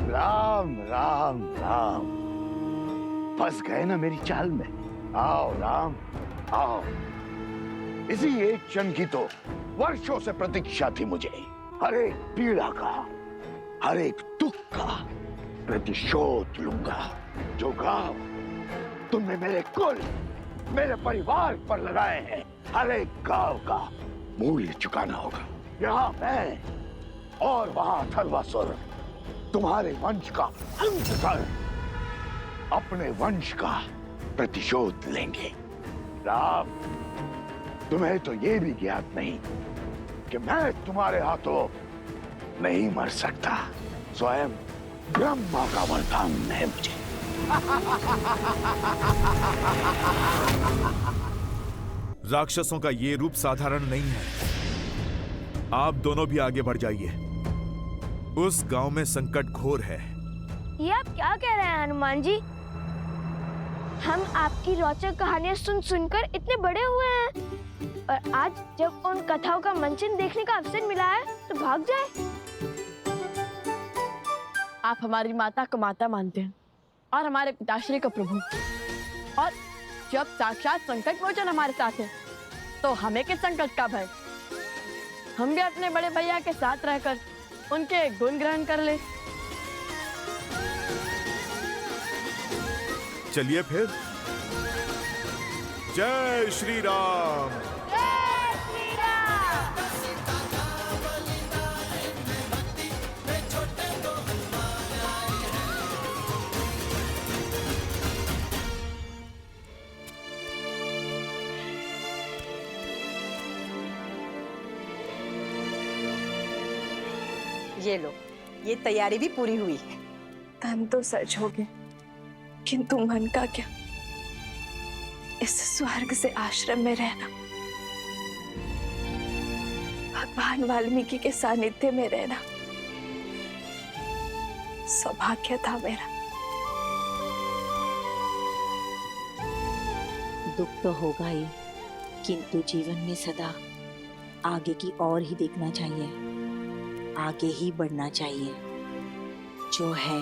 राम राम राम, फंस गए ना मेरी चाल में। आओ राम आओ। इसी एक क्षण की तो वर्षों से प्रतीक्षा थी मुझे। हर एक पीड़ा का, हर एक दुख का प्रतिशोध लूंगा। जो घाव तुमने मेरे कुल, मेरे परिवार पर लगाए हैं, हर एक घाव का मूल्य चुकाना होगा। यहाँ मैं और वहां अथर्वासुर तुम्हारे वंश का अंत कर अपने वंश का प्रतिशोध लेंगे। राम, तुम्हें तो ये भी ज्ञात नहीं कि मैं तुम्हारे हाथों नहीं मर सकता। स्वयं ब्रह्मा का वरदान है मुझे। राक्षसों का ये रूप साधारण नहीं है। आप दोनों भी आगे बढ़ जाइए। उस गांव में संकट घोर है। ये आप क्या कह रहे हैं हनुमान जी? हम आपकी रोचक कहानियां सुन सुनकर इतने बड़े हुए हैं और आज जब उन कथाओं का मंचन देखने का अवसर मिला है तो भाग जाए। आप हमारी माता को माता मानते हैं और हमारे पिताश्री को प्रभु, और जब साक्षात संकट मोचन हमारे साथ है तो हमें किस संकट का भय? हम भी अपने बड़े भैया के साथ रहकर उनके गुण ग्रहण कर ले। चलिए फिर। जय श्री राम। जय श्री राम। ये लो, ये तैयारी भी पूरी हुई है। तन तो सच हो गए, किंतु मन का क्या? इस स्वर्ग से आश्रम में रहना, भगवान वाल्मीकि के सानिध्य में रहना सौभाग्य था मेरा। दुख तो होगा ही, किंतु जीवन में सदा आगे की ओर ही देखना चाहिए, आगे ही बढ़ना चाहिए। जो है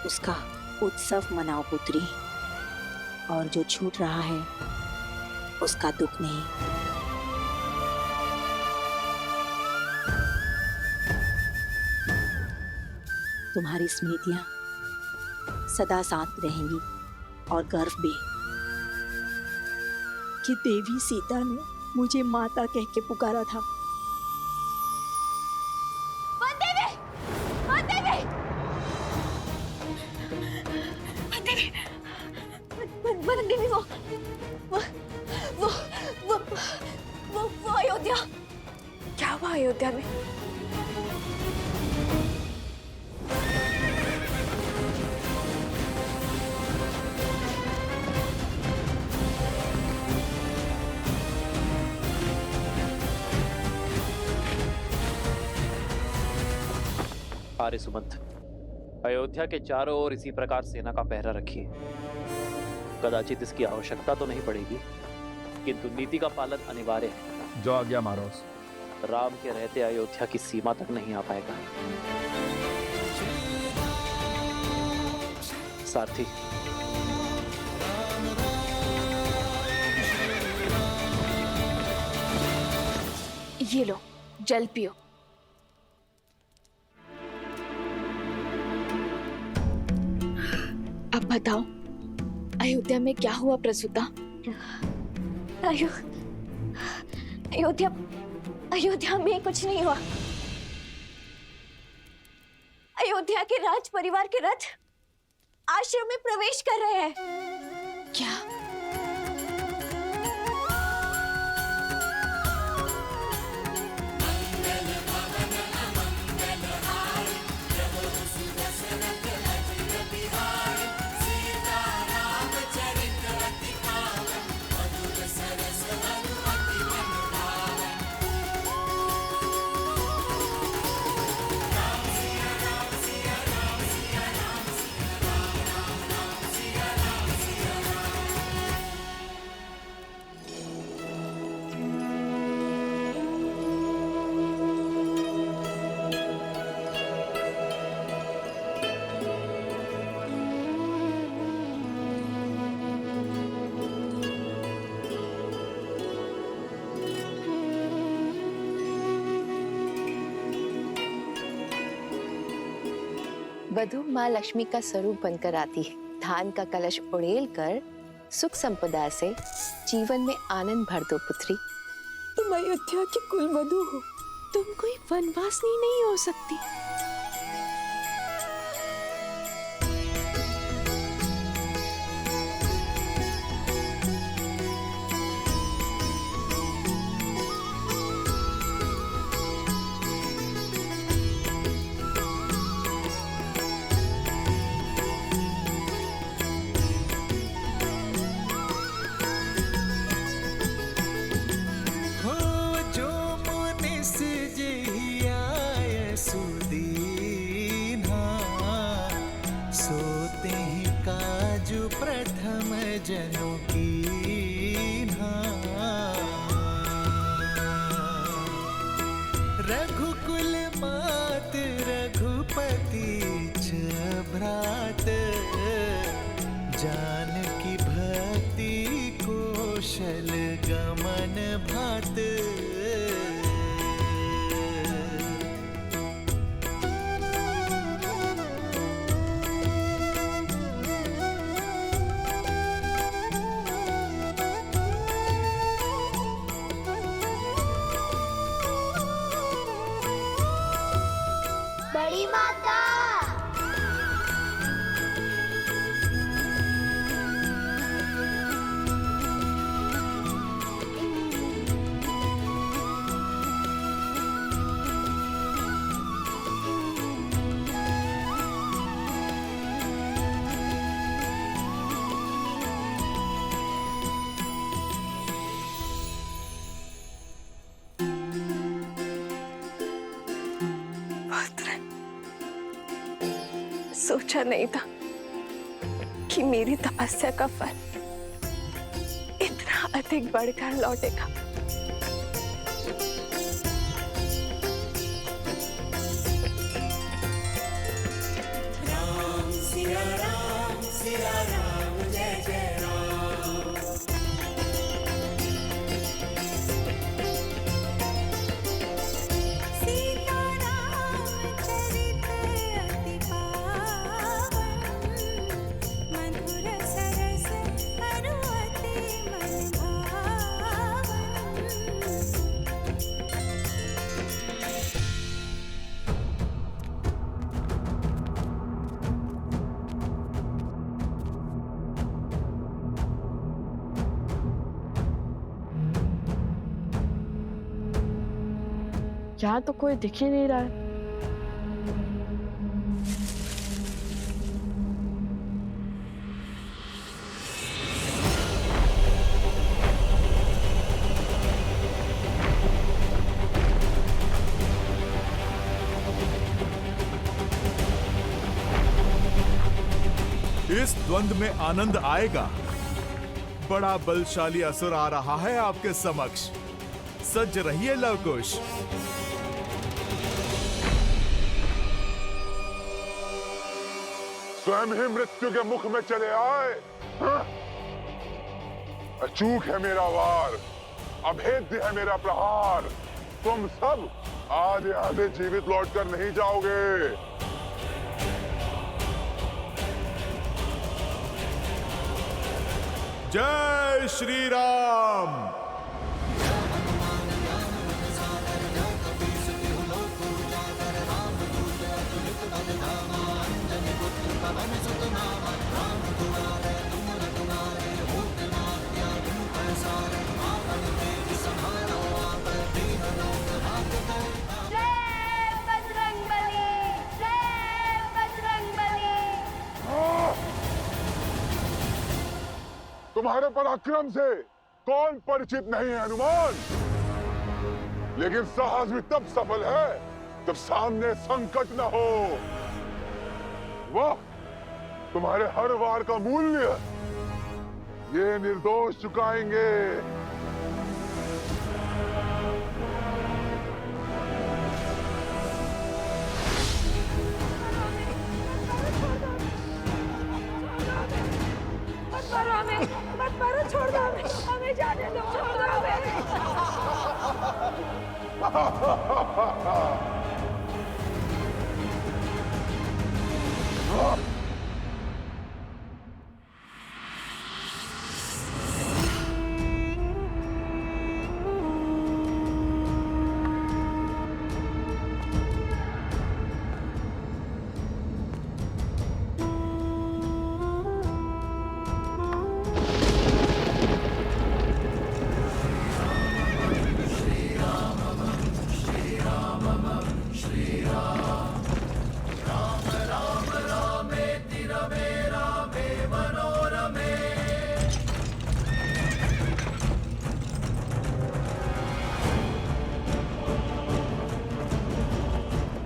उसका उत्सव मनाओ पुत्री, और जो छूट रहा है उसका दुख नहीं। तुम्हारी स्मृतियां सदा साथ रहेंगी, और गर्व भी कि देवी सीता ने मुझे माता कह के पुकारा था। वो अयोध्या। क्या हुआ अयोध्या में? आर्य सुमंत, अयोध्या के चारों ओर इसी प्रकार सेना का पहरा रखिए। कदाचित इसकी आवश्यकता तो नहीं पड़ेगी, किंतु नीति का पालन अनिवार्य है। जो आज्ञा महाराज। राम के रहते अयोध्या की सीमा तक नहीं आ पाएगा। सारथी, ये लो, जल पियो। अब बताओ, अयोध्या में क्या हुआ प्रसूता? अयोध्या में कुछ नहीं हुआ। अयोध्या के राज परिवार के रथ आश्रम में प्रवेश कर रहे हैं। क्या? वधु माँ लक्ष्मी का स्वरूप बनकर आती है। धान का कलश उड़ेल कर सुख संपदा से जीवन में आनंद भर दो पुत्री। तुम अयोध्या की कुलवधू हो, तुम कोई वनवासिनी नहीं हो सकती। जनों की रघुकुल मात रघुपति भ्रात जानकी भक्ति कौशल गमन भात। बड़ी माता। सोचा नहीं था कि मेरी तपस्या का फल इतना अधिक बढ़कर लौटेगा। राम सिया राम जय जय राम। सीता राम चरित अति पावन, मधुर सरस अरु अति मन भावन। यहाँ तो कोई दिख ही नहीं रहा है। इस द्वंद्व में आनंद आएगा। बड़ा बलशाली असुर आ रहा है आपके समक्ष। सज रहिए लवकुश। स्वयं ही मृत्यु के मुख में चले आए। हाँ? अचूक है मेरा वार, अभेद्य है मेरा प्रहार। तुम सब आज यहाँ से जीवित लौटकर नहीं जाओगे। जय श्री राम। तुम्हारे पराक्रम से कौन परिचित नहीं है हनुमान, लेकिन साहस भी तब सफल है जब सामने संकट न हो। वाह, तुम्हारे हर वार का मूल्य ये निर्दोष चुकाएंगे। मत मारो, छोड़ दो हमें जाने दो, छोड़ दो हमें।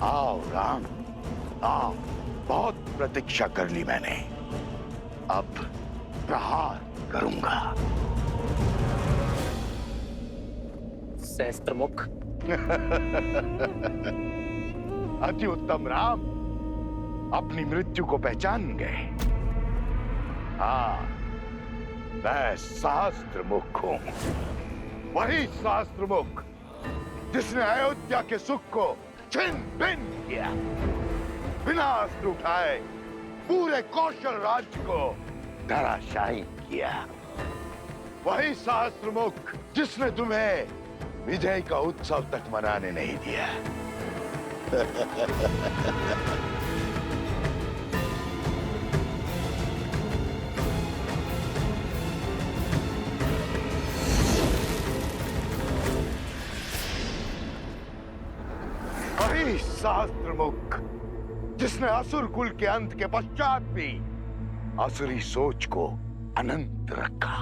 आओ राम, आओ। बहुत प्रतीक्षा कर ली मैंने, अब प्रहार करूंगा। सहस्त्रमुख। अति उत्तम राम, अपनी मृत्यु को पहचान गए। हाँ, मैं सहस्त्रमुख हूं, वही सहस्त्रमुख जिसने अयोध्या के सुख को छिन भिन्न किया, बिना अस्त्र उठाए पूरे कौशल राज्य को धराशायी किया। वही सहस्त्रमुख जिसने तुम्हें विजय का उत्सव तक मनाने नहीं दिया। वही सहस्त्रमुख जिसने असुर कुल के अंत के पश्चात भी असुरी सोच को अनंत रखा।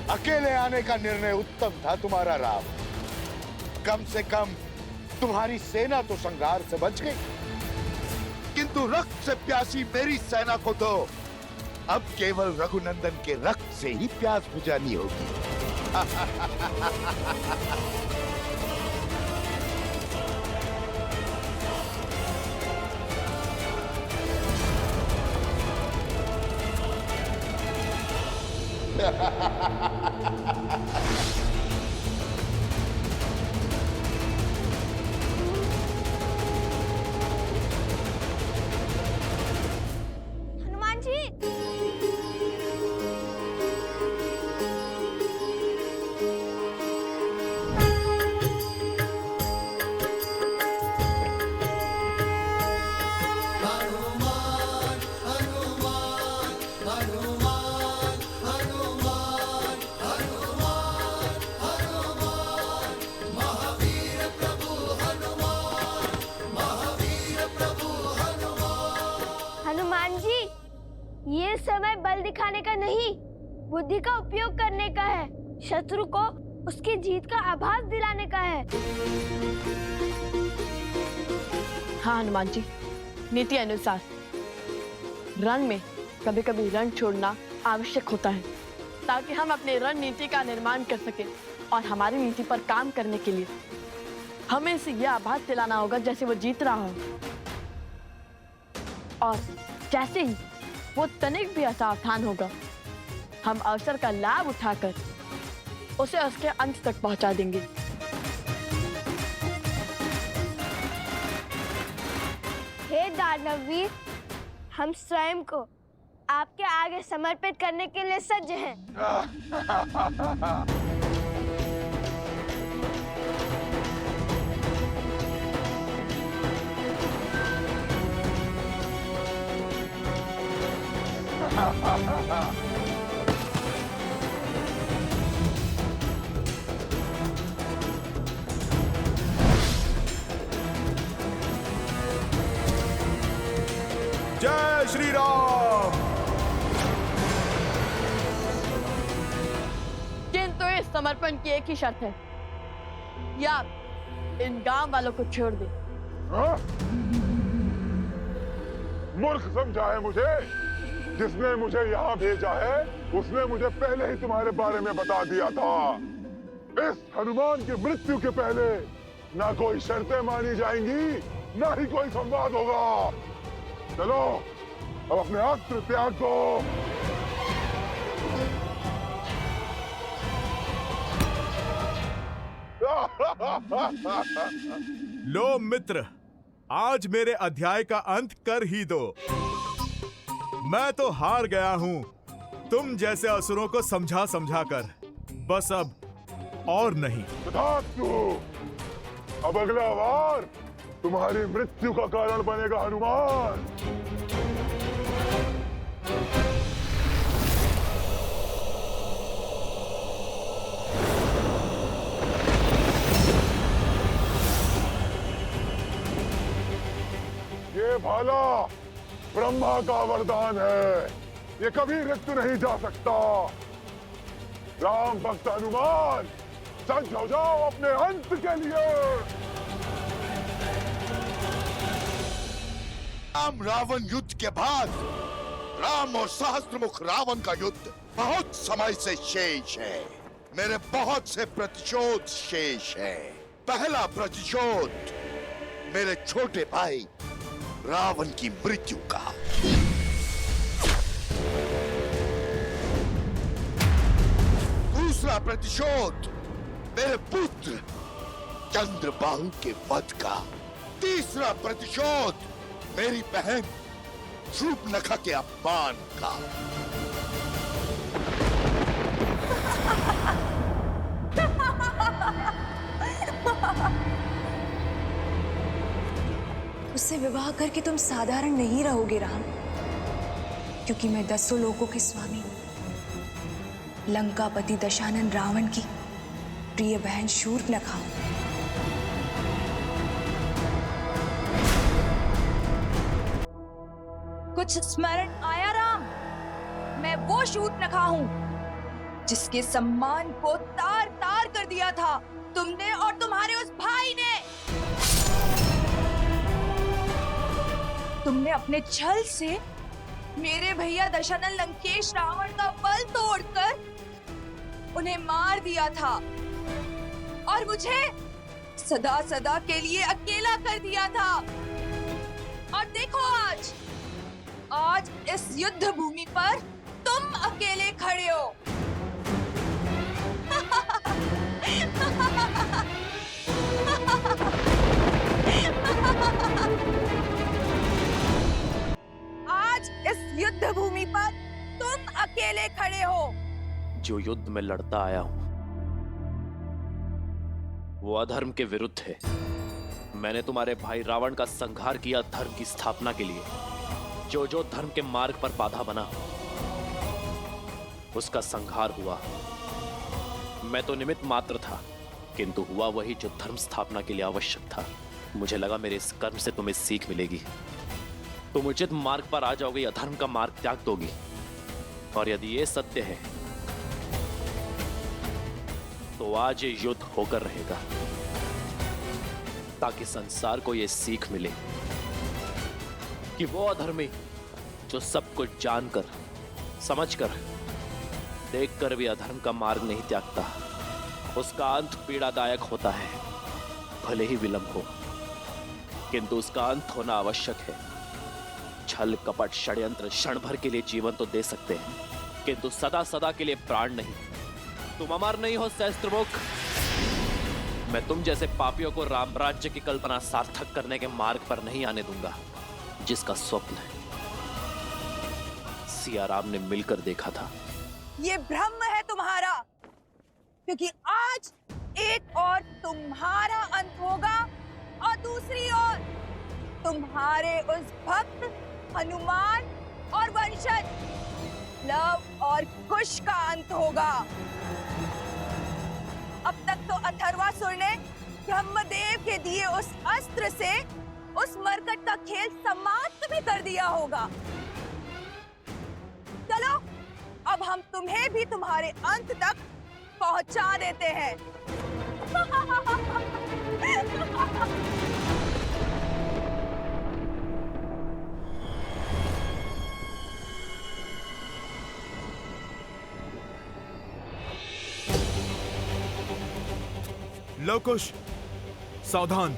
अकेले आने का निर्णय उत्तम था तुम्हारा राम। कम से कम तुम्हारी सेना तो संघार से बच गई, किंतु रक्त से प्यासी मेरी सेना को तो अब केवल रघुनंदन के रक्त से ही प्यास बुझानी होगी। हनुमान जी, हनुमान जी, ये समय बल दिखाने का नहीं, बुद्धि का उपयोग करने का है। शत्रु को उसकी जीत का आभास दिलाने का है। हाँ हनुमान जी, नीति अनुसार रण में कभी कभी रण छोड़ना आवश्यक होता है, ताकि हम अपनी रणनीति का निर्माण कर सकें। और हमारी नीति पर काम करने के लिए हमें इसे यह आभास दिलाना होगा जैसे वो जीत रहा हो, और जैसे ही वो तनिक भी असावधान होगा, हम अवसर का लाभ उठाकर उसे उसके अंत तक पहुंचा देंगे। हे दानवीर, हम स्वयं को आपके आगे समर्पित करने के लिए सज्ज हैं। जय श्री राम। किंतु इस समर्पण की एक ही शर्त है, या इन गांव वालों को छोड़ दे। मूर्ख समझा है मुझे? जिसने मुझे यहाँ भेजा है उसने मुझे पहले ही तुम्हारे बारे में बता दिया था। इस हनुमान की मृत्यु के पहले ना कोई शर्तें मानी जाएंगी, ना ही कोई संवाद होगा। चलो अब अपने अस्त्र त्याग दो। लो मित्र, आज मेरे अध्याय का अंत कर ही दो। मैं तो हार गया हूं तुम जैसे असुरों को समझा समझा कर। बस अब और नहीं। तथास्तु। अब अगला वार तुम्हारी मृत्यु का कारण बनेगा हनुमान। भाला ब्रह्मा का वरदान है, ये कभी रिक्त नहीं जा सकता। राम भक्त हनुमान, सज्ज हो जाओ अपने अंत के लिए। राम रावण युद्ध के बाद राम और सहस्त्रमुख रावण का युद्ध बहुत समय से शेष है। मेरे बहुत से प्रतिशोध शेष है। पहला प्रतिशोध मेरे छोटे भाई रावण की मृत्यु का। दूसरा प्रतिशोध मेरे पुत्र चंद्रबाहु के वध का। तीसरा प्रतिशोध मेरी बहन शूर्पणखा के अपमान का। उससे विवाह करके तुम साधारण नहीं रहोगे राम, क्योंकि मैं 10 लोकों के स्वामी, लंकापति दशानन रावण की प्रिय बहन शूर्पणखा हूं। कुछ स्मरण आया राम? मैं वो शूर्पणखा हूँ जिसके सम्मान को तार तार कर दिया था तुमने और तुम्हारे उस भाई ने। तुमने अपने छल से मेरे भैया दशानन लंकेश रावण का बल तोड़कर उन्हें मार दिया था और मुझे सदा सदा के लिए अकेला कर दिया था। और देखो आज इस युद्ध भूमि पर तुम अकेले खड़े हो। आज इस युद्ध भूमि पर तुम अकेले खड़े हो। जो युद्ध में लड़ता आया हूं वो अधर्म के विरुद्ध है। मैंने तुम्हारे भाई रावण का संहार किया धर्म की स्थापना के लिए। जो जो धर्म के मार्ग पर बाधा बना उसका संहार हुआ। मैं तो निमित्त मात्र था, किंतु हुआ वही जो धर्म स्थापना के लिए आवश्यक था। मुझे लगा मेरे इस कर्म से तुम्हें सीख मिलेगी, तुम उचित मार्ग पर आ जाओगी, अधर्म का मार्ग त्याग दोगी। और यदि ये सत्य है तो आज ये युद्ध होकर रहेगा, ताकि संसार को ये सीख मिले कि वो अधर्मी जो सब कुछ जानकर, समझकर, देखकर भी अधर्म का मार्ग नहीं त्यागता, उसका अंत पीड़ादायक होता है। भले ही विलंब हो, किंतु उसका अंत होना आवश्यक है। छल कपट षड्यंत्र क्षण भर के लिए जीवन तो दे सकते हैं, किंतु सदा सदा के लिए प्राण नहीं। तुम अमर नहीं हो सहस्त्रमुख। मैं तुम जैसे पापियों को राम राज्य की कल्पना सार्थक करने के मार्ग पर नहीं आने दूंगा, जिसका स्वप्न सिया राम ने मिलकर देखा था। ये भ्रम है तुम्हारा, क्योंकि आज एक और तुम्हारा अंत होगा और दूसरी ओर तुम्हारे उस भक्त हनुमान और वंशज लव और कुश का अंत होगा। अब तक तो अथर्वासुर ने ब्रह्मदेव के दिए उस अस्त्र से उस मरकट का खेल समाप्त भी कर दिया होगा। चलो अब हम तुम्हें भी तुम्हारे अंत तक पहुंचा देते हैं। लव कुश, सावधान।